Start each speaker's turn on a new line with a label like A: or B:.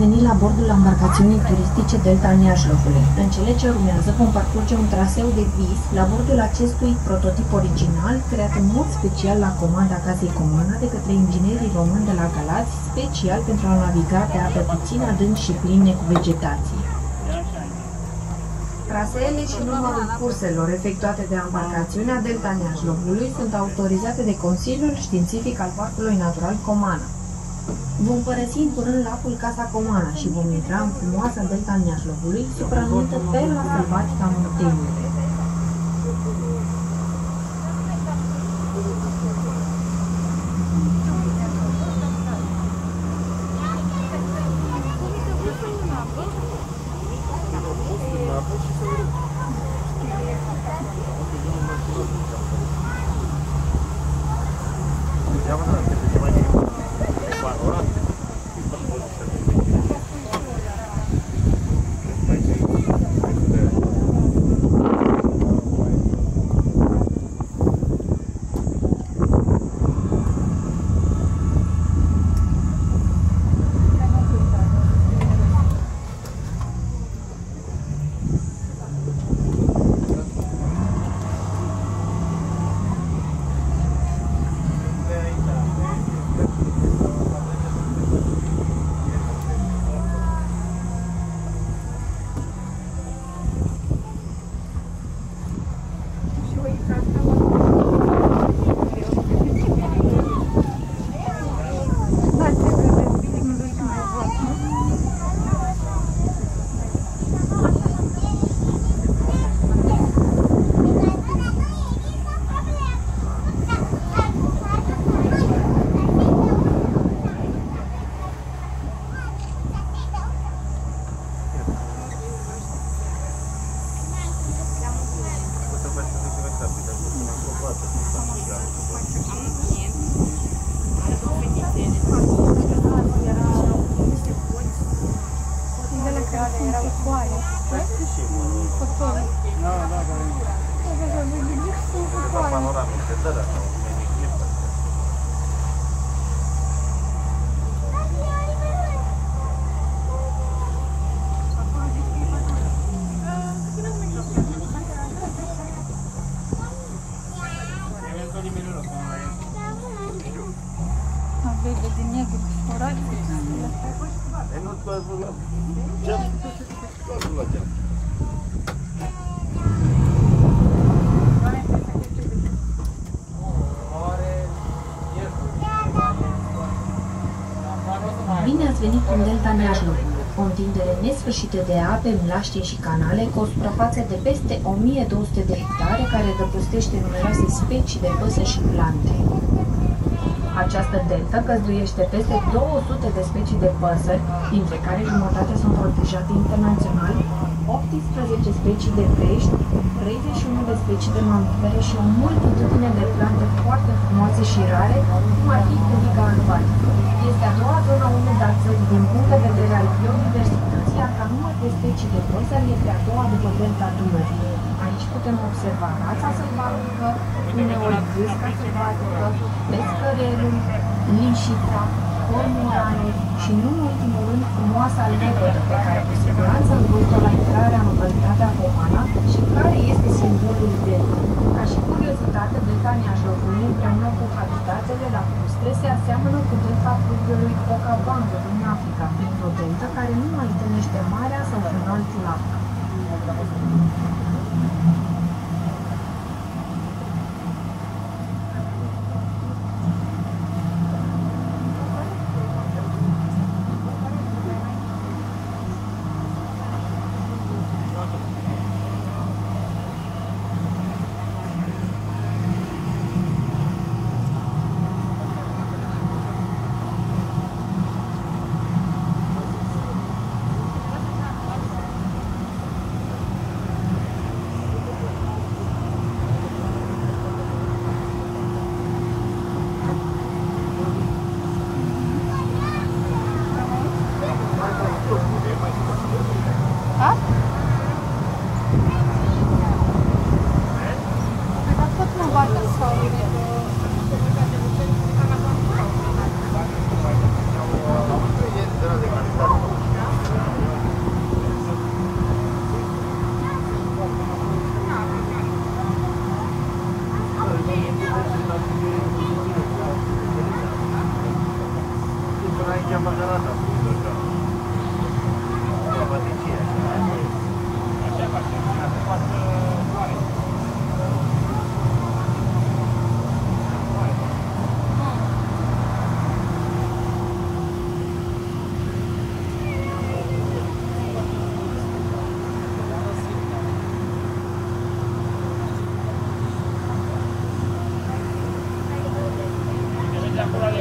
A: venit la bordul embarcațiunii turistice Delta Neajlovului. În cele ce urmează vom parcurge un traseu de vis la bordul acestui prototip original, creat în mod special la comanda Casei Comana de către inginerii români de la Galați, special pentru a naviga pe ape puțin adânci și pline cu vegetație. Traseele și numărul curselor efectuate de embarcațiunea Delta Neajlovului sunt autorizate de Consiliul Științific al Parcului Natural Comana. Vom părăsi în curând lacul Casa Comana și vom intra în frumoasa Delta Neajlovului, supranumită Perla Sălbatică a Munteniului. Bine ați venit în Delta Neajlovului, o întindere nesfârșită de ape, mlaștini și canale, cu o suprafață de peste 1200 de hectare, care adăpostește numeroase specii de păsări și plante. Această delta găzduiește peste 200 de specii de păsări, dintre care jumătate sunt protejate internațional, 18 specii de pești, 31 de specii de mamifere și o multitudine de plante foarte frumoase și rare, cum ar fi cuvica albatică. Este a doua zonă umedă a țării din punct de vedere al biodiversității, iar ca număr de specii de păsări este a doua după delta Dunării. Aici putem observa rața sălbatică, uneori gâsca sălbatică, pescărelul, lișița, cormoranul și, nu în ultimul rând, frumoasa lepădă, pe care cu siguranță îl văzut la intrarea în localitatea Comana și care este simbolul delta. Ca și curiozitate, Delta Neajlovului, împreună cu habitatele lacustre, se aseamănă cu delta fluviului Okavango din Africa, fiind o delta care nu mai întâlnește marea sau un alt lac.
B: Mas